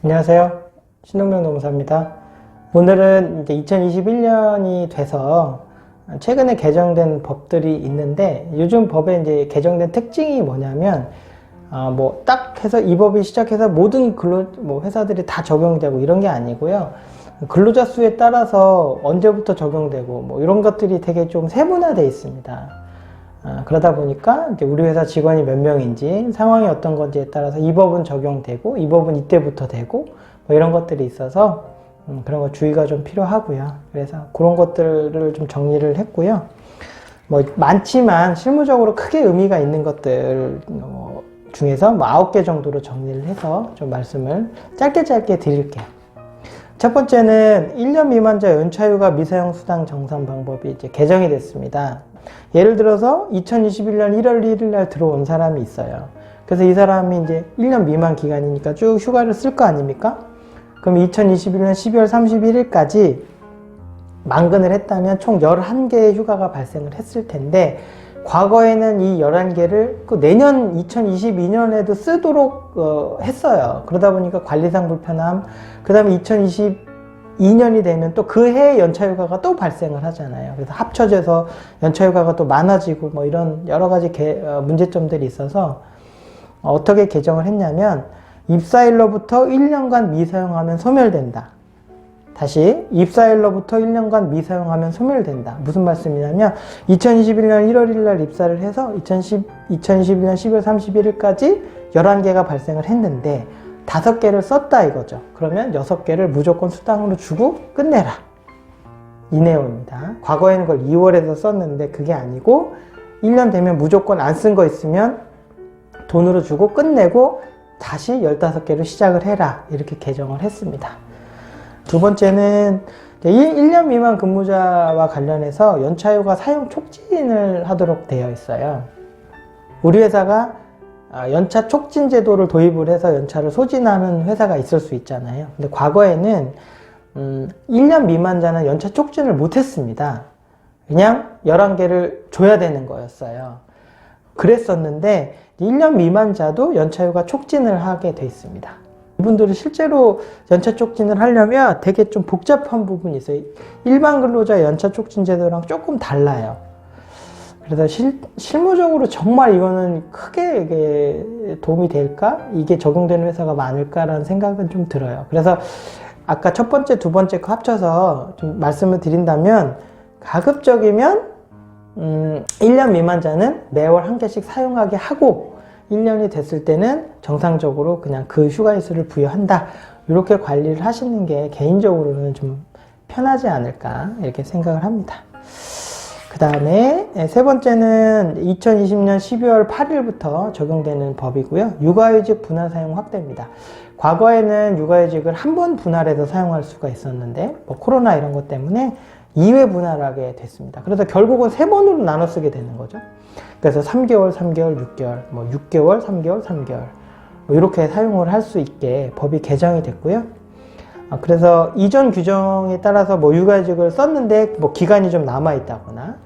안녕하세요. 신동명 노무사입니다. 오늘은 이제 2021년이 돼서 최근에 개정된 법들이 있는데, 요즘 법에 이제 개정된 특징이 뭐냐면, 딱 해서 이 법이 시작해서 모든 회사들이 다 적용되고 이런 게 아니고요. 근로자 수에 따라서 언제부터 적용되고 이런 것들이 되게 좀 세분화되어 있습니다. 그러다 보니까 이제 우리 회사 직원이 몇 명인지, 상황이 어떤 건지에 따라서 이 법은 적용되고 이 법은 이때부터 되고 이런 것들이 있어서 그런 거 주의가 좀 필요하고요. 그래서 그런 것들을 좀 정리를 했고요. 많지만 실무적으로 크게 의미가 있는 것들 중에서 9개 정도로 정리를 해서 좀 말씀을 짧게 드릴게요. 첫 번째는 1년 미만자 연차휴가 미사용 수당 정산 방법이 이제 개정이 됐습니다. 예를 들어서 2021년 1월 1일 날 들어온 사람이 있어요. 그래서 이 사람이 이제 1년 미만 기간이니까 쭉 휴가를 쓸 거 아닙니까? 그럼 2021년 12월 31일까지 만근을 했다면 총 11개의 휴가가 발생을 했을 텐데, 과거에는 이 11개를 내년 2022년에도 쓰도록 했어요. 그러다 보니까 관리상 불편함, 그 다음에 2022년이 되면 또 그 해의 연차휴가가 또 발생을 하잖아요. 그래서 합쳐져서 연차휴가가 또 많아지고 이런 여러 가지 문제점들이 있어서 어떻게 개정을 했냐면, 입사일로부터 1년간 미사용하면 소멸된다. 다시, 입사일로부터 1년간 미사용하면 소멸된다. 무슨 말씀이냐면 2021년 1월 1일 날 입사를 해서 2021년 12월 31일까지 11개가 발생을 했는데 5개를 썼다 이거죠. 그러면 6개를 무조건 수당으로 주고 끝내라, 이 내용입니다. 과거에는 그걸 2월에서 썼는데 그게 아니고 1년 되면 무조건 안 쓴 거 있으면 돈으로 주고 끝내고 다시 15개로 시작을 해라, 이렇게 개정을 했습니다. 두 번째는 1년 미만 근무자와 관련해서 연차휴가 사용 촉진을 하도록 되어 있어요. 우리 회사가 연차 촉진 제도를 도입을 해서 연차를 소진하는 회사가 있을 수 있잖아요. 근데 과거에는 1년 미만자는 연차 촉진을 못했습니다. 그냥 11개를 줘야 되는 거였어요. 그랬었는데 1년 미만자도 연차휴가 촉진을 하게 돼 있습니다. 이분들이 실제로 연차 촉진을 하려면 되게 좀 복잡한 부분이 있어요. 일반 근로자 연차 촉진 제도랑 조금 달라요. 그래서 실무적으로 정말 이거는 크게 이게 도움이 될까? 이게 적용되는 회사가 많을까라는 생각은 좀 들어요. 그래서 아까 첫 번째, 두 번째 거 합쳐서 좀 말씀을 드린다면, 가급적이면 1년 미만자는 매월 1개씩 사용하게 하고 1년이 됐을 때는 정상적으로 그냥 그 휴가일수를 부여한다, 이렇게 관리를 하시는 게 개인적으로는 좀 편하지 않을까, 이렇게 생각을 합니다. 그 다음에 세 번째는 2020년 12월 8일부터 적용되는 법이고요. 육아휴직 분할 사용 확대입니다. 과거에는 육아휴직을 한 번 분할해서 사용할 수가 있었는데 코로나 이런 것 때문에 2회 분할하게 됐습니다. 그래서 결국은 3번으로 나눠 쓰게 되는 거죠. 그래서 3개월, 3개월, 6개월, 6개월, 3개월, 3개월 이렇게 사용을 할 수 있게 법이 개정이 됐고요. 그래서 이전 규정에 따라서 육아휴직을 썼는데 기간이 좀 남아 있다거나,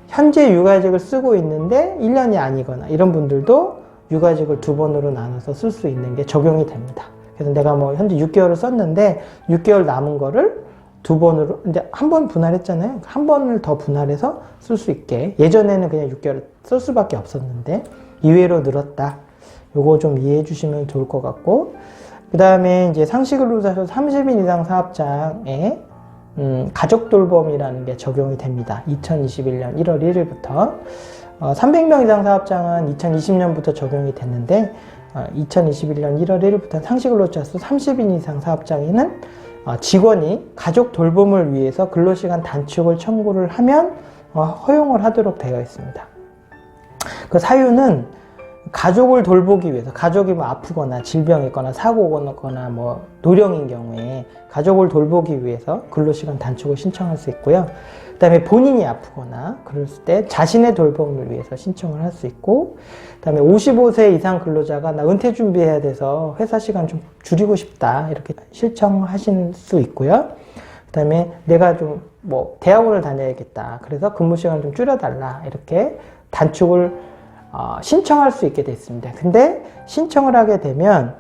현재 육아휴직을 쓰고 있는데 1년이 아니거나 이런 분들도 육아휴직을 2번으로 나눠서 쓸 수 있는 게 적용이 됩니다. 그래서 내가 현재 6개월을 썼는데 6개월 남은 거를 2번으로, 이제 한 번 분할했잖아요. 한 번을 더 분할해서 쓸 수 있게, 예전에는 그냥 6개월을 쓸 수밖에 없었는데 2회로 늘었다. 요거 좀 이해해 주시면 좋을 것 같고, 그 다음에 이제 상시근로자수 30인 이상 사업장에 가족 돌봄이라는 게 적용이 됩니다. 2021년 1월 1일부터 300명 이상 사업장은 2020년부터 적용이 됐는데 2021년 1월 1일부터 상시근로자수 30인 이상 사업장에는 직원이 가족 돌봄을 위해서 근로시간 단축을 청구를 하면 허용을 하도록 되어 있습니다. 그 사유는 가족을 돌보기 위해서, 가족이 아프거나 질병이 있거나 사고가 있거나 노령인 경우에 가족을 돌보기 위해서 근로시간 단축을 신청할 수 있고요. 그 다음에 본인이 아프거나 그럴 때 자신의 돌봄을 위해서 신청을 할 수 있고, 그 다음에 55세 이상 근로자가 나 은퇴 준비해야 돼서 회사 시간 좀 줄이고 싶다, 이렇게 신청하실 수 있고요. 그 다음에 내가 좀 대학원을 다녀야겠다, 그래서 근무 시간을 좀 줄여달라, 이렇게 단축을 신청할 수 있게 됐습니다. 근데 신청을 하게 되면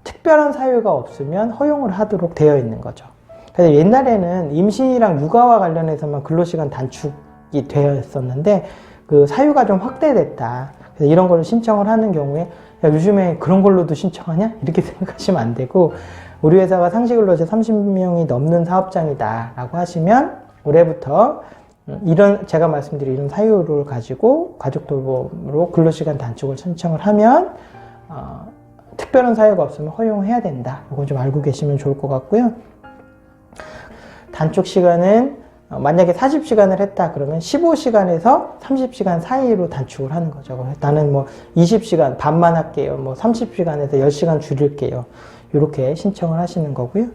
특별한 사유가 없으면 허용을 하도록 되어 있는 거죠. 그래서 옛날에는 임신이랑 육아와 관련해서만 근로시간 단축이 되어 있었는데 그 사유가 좀 확대됐다. 그래서 이런 걸로 신청을 하는 경우에 야, 요즘에 그런 걸로도 신청하냐? 이렇게 생각하시면 안 되고 우리 회사가 상시근로자 30명이 넘는 사업장이다 라고 하시면 올해부터 이런 제가 말씀드린 이런 사유를 가지고 가족돌봄으로 근로시간 단축을 신청을 하면 특별한 사유가 없으면 허용해야 된다. 이거 좀 알고 계시면 좋을 것 같고요. 단축 시간은 만약에 40시간을 했다 그러면 15시간에서 30시간 사이로 단축을 하는 거죠. 나는 뭐 20시간 반만 할게요. 뭐 30시간에서 10시간 줄일게요. 이렇게 신청을 하시는 거고요.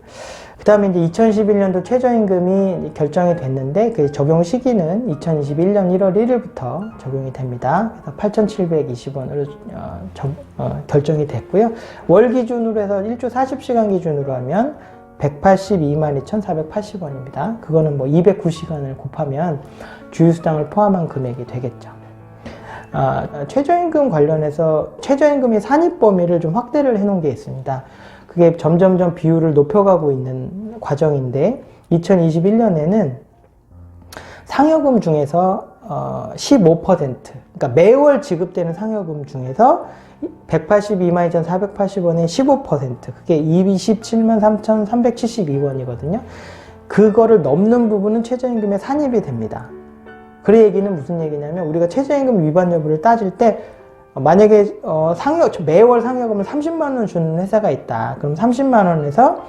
그 다음에 이제 2021년도 최저임금이 결정이 됐는데 그 적용 시기는 2021년 1월 1일부터 적용이 됩니다. 그래서 8,720원으로 결정이 됐고요. 월 기준으로 해서 1주 40시간 기준으로 하면 182만 2,480원입니다. 그거는 뭐 209시간을 곱하면 주휴수당을 포함한 금액이 되겠죠. 최저임금 관련해서 최저임금의 산입 범위를 좀 확대를 해 놓은 게 있습니다. 그게 점점점 비율을 높여가고 있는 과정인데 2021년에는 상여금 중에서 15% 그러니까 매월 지급되는 상여금 중에서 182만 2,480원의 15% 그게 27만 3,372원이거든요. 그거를 넘는 부분은 최저임금에 산입이 됩니다. 그 얘기는 무슨 얘기냐면 우리가 최저임금 위반 여부를 따질 때 만약에 매월 상여금을 30만 원 주는 회사가 있다. 그럼 30만 원에서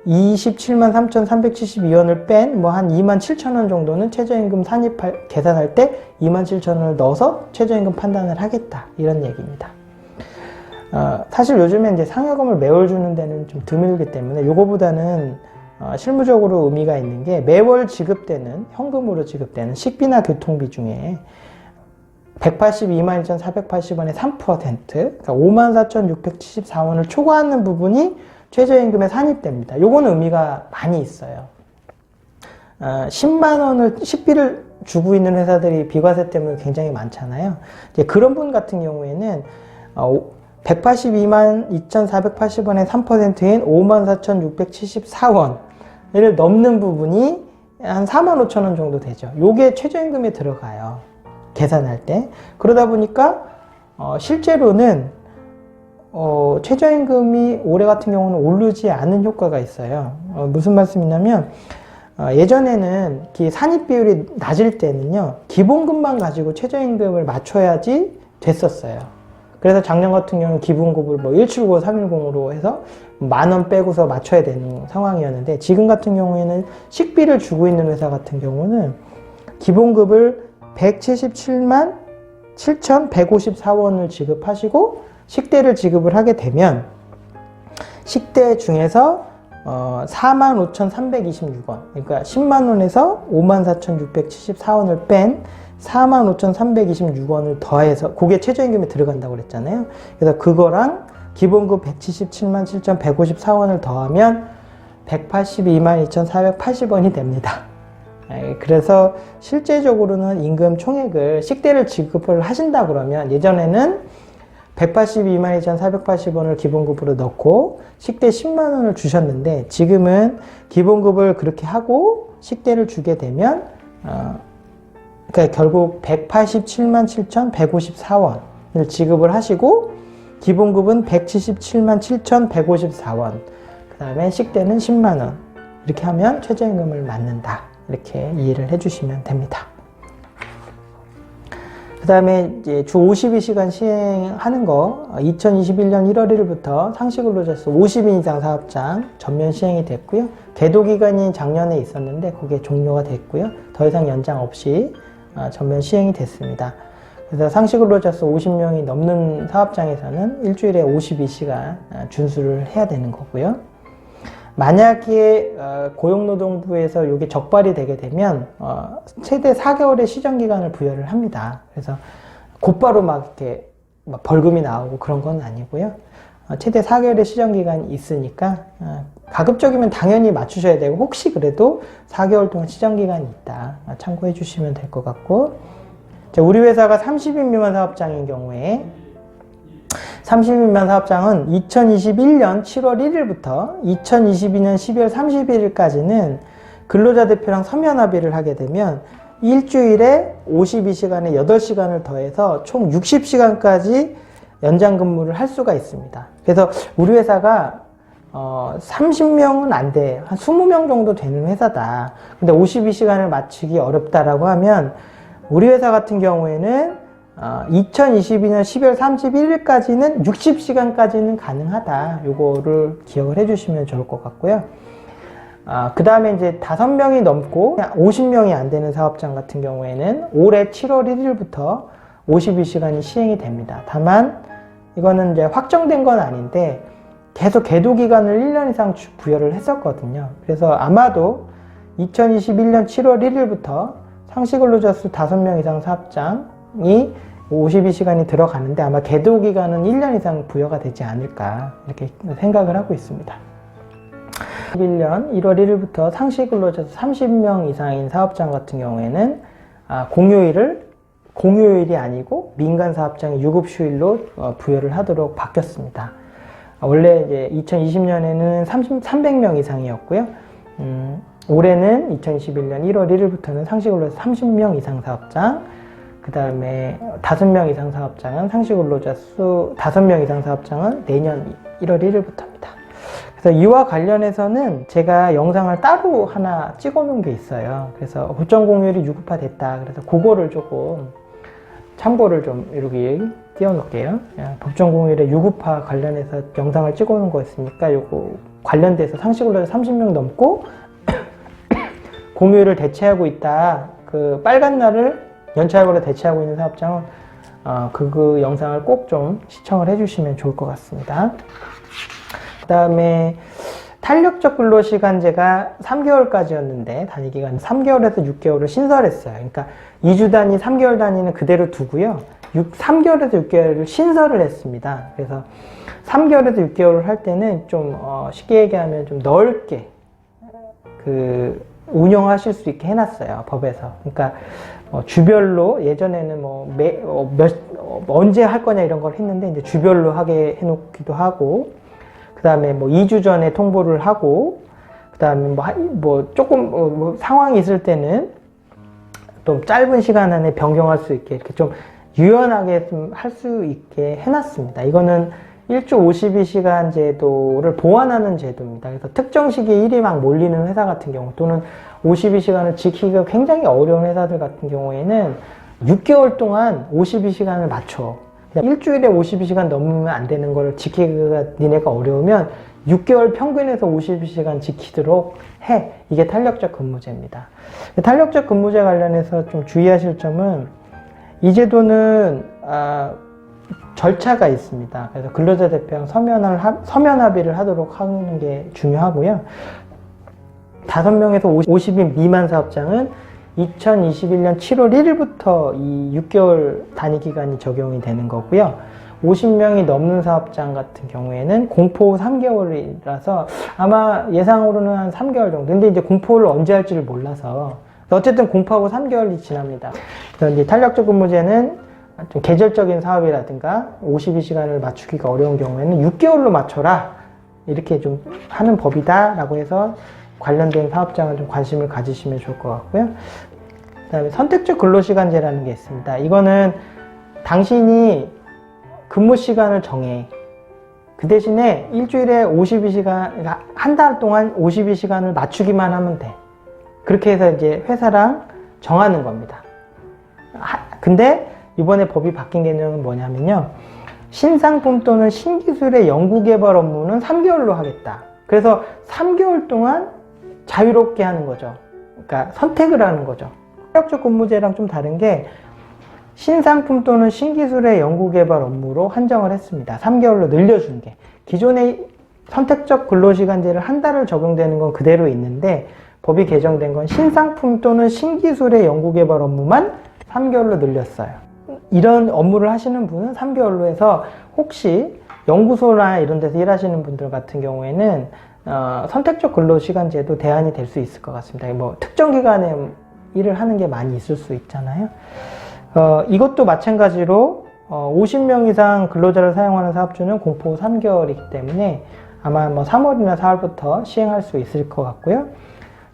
27만 3,372원을 뺀 뭐 한 2만 7천 원 정도는 최저임금 계산할 때 2만 7천 원을 넣어서 최저임금 판단을 하겠다. 이런 얘기입니다. 사실 요즘에 이제 상여금을 매월 주는 데는 좀 드물기 때문에 요거보다는 실무적으로 의미가 있는 게 매월 지급되는 현금으로 지급되는 식비나 교통비 중에 182만 2,480원의 3% 그러니까 54,674원을 초과하는 부분이 최저임금에 산입됩니다. 요거는 의미가 많이 있어요. 10만 원을 식비를 주고 있는 회사들이 비과세 때문에 굉장히 많잖아요. 이제 그런 분 같은 경우에는 182만 2,480원의 3%인 54,674원을 넘는 부분이 한 4만 5천 원 정도 되죠. 요게 최저임금에 들어가요. 계산할 때. 그러다 보니까 실제로는 최저임금이 올해 같은 경우는 오르지 않은 효과가 있어요. 무슨 말씀이냐면 예전에는 산입 비율이 낮을 때는요. 기본급만 가지고 최저임금을 맞춰야지 됐었어요. 그래서 작년 같은 경우는 기본급을 뭐 179, 310으로 해서 10,000원 빼고서 맞춰야 되는 상황이었는데 지금 같은 경우에는 식비를 주고 있는 회사 같은 경우는 기본급을 177만 7,154원을 지급하시고 식대를 지급을 하게 되면 식대 중에서 45,326원 그러니까 10만원에서 54,674원을 뺀 45,326원을 더해서 그게 최저임금에 들어간다고 그랬잖아요. 그래서 그거랑 기본급 177만 7,154원을 더하면 182만 2,480원이 됩니다. 그래서 실제적으로는 임금 총액을 식대를 지급을 하신다 그러면 예전에는 182만 2,480원을 기본급으로 넣고 식대 10만 원을 주셨는데 지금은 기본급을 그렇게 하고 식대를 주게 되면 그러니까 결국 187만 7,154원을 지급을 하시고 기본급은 177만 7,154원 그 다음에 식대는 10만 원 이렇게 하면 최저임금을 맞는다. 이렇게 이해를 해주시면 됩니다. 그 다음에 이제 주 52시간 시행하는 거 2021년 1월 1일부터 상시근로자수 50인 이상 사업장 전면 시행이 됐고요. 계도 기간이 작년에 있었는데 그게 종료가 됐고요. 더 이상 연장 없이 전면 시행이 됐습니다. 그래서 상시근로자수 50명이 넘는 사업장에서는 일주일에 52시간 준수를 해야 되는 거고요. 만약에 고용노동부에서 이게 적발이 되게 되면 최대 4개월의 시정기간을 부여를 합니다. 그래서 곧바로 막 이렇게 벌금이 나오고 그런 건 아니고요. 최대 4개월의 시정기간이 있으니까 가급적이면 당연히 맞추셔야 되고 혹시 그래도 4개월 동안 시정기간이 있다 참고해 주시면 될 것 같고 우리 회사가 30인 미만 사업장인 경우에 30인 미만 사업장은 2021년 7월 1일부터 2022년 12월 31일까지는 근로자 대표랑 서면 합의를 하게 되면 일주일에 52시간에 8시간을 더해서 총 60시간까지 연장 근무를 할 수가 있습니다. 그래서 우리 회사가 30명은 안 돼. 한 20명 정도 되는 회사다. 근데 52시간을 맞추기 어렵다라고 하면 우리 회사 같은 경우에는 2022년 12월 31일까지는 60시간까지는 가능하다. 요거를 기억을 해주시면 좋을 것 같고요. 그 다음에 이제 5명이 넘고 50명이 안 되는 사업장 같은 경우에는 올해 7월 1일부터 52시간이 시행이 됩니다. 다만 이거는 이제 확정된 건 아닌데 계속 계도 기간을 1년 이상 부여를 했었거든요. 그래서 아마도 2021년 7월 1일부터 상시 근로자 수 5명 이상 사업장이 52시간이 들어가는데 아마 계도 기간은 1년 이상 부여가 되지 않을까 이렇게 생각을 하고 있습니다. 2021년 1월 1일부터 상시 근로자 수 30명 이상인 사업장 같은 경우에는 공휴일이 아니고 민간 사업장의 유급휴일로 부여를 하도록 바뀌었습니다. 원래 이제 2020년에는 300명 이상이었고요. 올해는 2021년 1월 1일부터는 상시 근로자 30명 이상 사업장, 그 다음에 5명 이상 사업장은 상시 근로자 수 5명 이상 사업장은 내년 1월 1일부터입니다. 그래서 이와 관련해서는 제가 영상을 따로 하나 찍어 놓은 게 있어요. 그래서 법정 공휴일이 유급화됐다. 그래서 그거를 조금 참고를 좀 이렇게 띄워 놓을게요. 법정 공휴일의 유급화 관련해서 영상을 찍어 놓은 거 있으니까 요거 관련돼서 상시 근로자 30명 넘고 공휴일을 대체하고 있다. 그 빨간 날을 연차휴일로 대체하고 있는 사업장은 그 영상을 꼭 좀 시청을 해주시면 좋을 것 같습니다. 그 다음에 탄력적 근로시간제가 3개월까지였는데 단위기간 3개월에서 6개월을 신설했어요. 그러니까 2주 단위, 3개월 단위는 그대로 두고요. 3개월에서 6개월을 신설을 했습니다. 그래서 3개월에서 6개월을 할 때는 좀 쉽게 얘기하면 좀 넓게 운영하실 수 있게 해놨어요. 법에서. 그러니까 주별로 예전에는 언제 할 거냐 이런 걸 했는데 이제 주별로 하게 해놓기도 하고, 그 다음에 2주 전에 통보를 하고, 그 다음에 조금 상황이 있을 때는 좀 짧은 시간 안에 변경할 수 있게 이렇게 좀 유연하게 좀 할 수 있게 해놨습니다. 이거는 1주 52시간 제도를 보완하는 제도입니다. 그래서 특정 시기에 일이 막 몰리는 회사 같은 경우 또는 52시간을 지키기가 굉장히 어려운 회사들 같은 경우에는 6개월 동안 52시간을 맞춰. 일주일에 52시간 넘으면 안 되는 걸 지키기가 니네가 어려우면 6개월 평균에서 52시간 지키도록 해. 이게 탄력적 근무제입니다. 탄력적 근무제 관련해서 좀 주의하실 점은 이 제도는 절차가 있습니다. 그래서 근로자 대표랑 서면 합의를 하도록 하는 게 중요하고요. 5명에서 50인 미만 사업장은 2021년 7월 1일부터 이 6개월 단위 기간이 적용이 되는 거고요. 50명이 넘는 사업장 같은 경우에는 공포 후 3개월이라서 아마 예상으로는 한 3개월 정도. 근데 이제 공포를 언제 할지를 몰라서 어쨌든 공포하고 3개월이 지납니다. 그래서 이제 탄력적 근무제는 좀 계절적인 사업이라든가 52시간을 맞추기가 어려운 경우에는 6개월로 맞춰라 이렇게 좀 하는 법이다 라고 해서 관련된 사업장은 좀 관심을 가지시면 좋을 것 같고요. 그 다음에 선택적 근로시간제라는 게 있습니다. 이거는 당신이 근무 시간을 정해. 그 대신에 일주일에 52시간, 그러니까 한 달 동안 52시간을 맞추기만 하면 돼. 그렇게 해서 이제 회사랑 정하는 겁니다. 근데 이번에 법이 바뀐 개념은 뭐냐면요. 신상품 또는 신기술의 연구개발 업무는 3개월로 하겠다. 그래서 3개월 동안 자유롭게 하는 거죠. 그러니까 선택을 하는 거죠. 탄력적 근무제랑 좀 다른 게 신상품 또는 신기술의 연구개발 업무로 한정을 했습니다. 3개월로 늘려준 게. 기존의 선택적 근로시간제를 한 달을 적용되는 건 그대로 있는데 법이 개정된 건 신상품 또는 신기술의 연구개발 업무만 3개월로 늘렸어요. 이런 업무를 하시는 분은 3개월로 해서 혹시 연구소나 이런 데서 일하시는 분들 같은 경우에는 선택적 근로시간제도 대안이 될 수 있을 것 같습니다. 특정 기간에 일을 하는 게 많이 있을 수 있잖아요. 이것도 마찬가지로 50명 이상 근로자를 사용하는 사업주는 공포 3개월이기 때문에 아마 3월이나 4월부터 시행할 수 있을 것 같고요.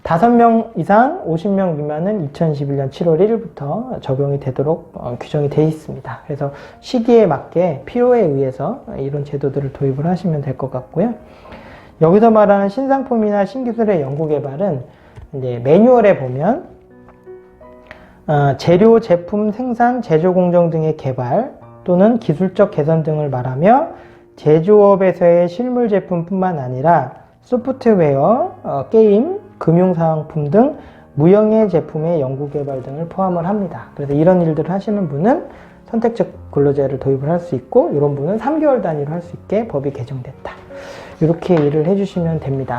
5명 이상 50명 미만은 2021년 7월 1일부터 적용이 되도록 규정이 되어 있습니다. 그래서 시기에 맞게 필요에 의해서 이런 제도들을 도입을 하시면 될 것 같고요. 여기서 말하는 신상품이나 신기술의 연구개발은 이제 매뉴얼에 보면 재료, 제품, 생산, 제조 공정 등의 개발 또는 기술적 개선 등을 말하며 제조업에서의 실물 제품뿐만 아니라 소프트웨어, 게임, 금융상품 등 무형의 제품의 연구개발 등을 포함을 합니다. 그래서 이런 일들을 하시는 분은 선택적 근로제를 도입을 할 수 있고 이런 분은 3개월 단위로 할 수 있게 법이 개정됐다. 이렇게 일을 해주시면 됩니다.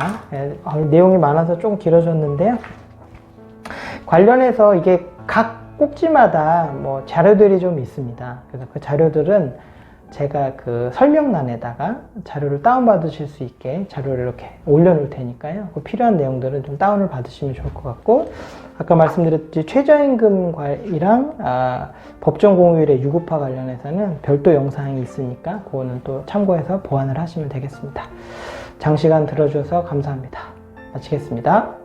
내용이 많아서 좀 길어졌는데요. 관련해서 이게 각 꼭지마다 자료들이 좀 있습니다. 그래서 그 자료들은 제가 그 설명란에다가 자료를 다운받으실 수 있게 자료를 이렇게 올려놓을 테니까요. 그 필요한 내용들은 좀 다운을 받으시면 좋을 것 같고, 아까 말씀드렸듯이 최저임금이랑 법정 공휴일의 유급화 관련해서는 별도 영상이 있으니까 그거는 또 참고해서 보완을 하시면 되겠습니다. 장시간 들어주셔서 감사합니다. 마치겠습니다.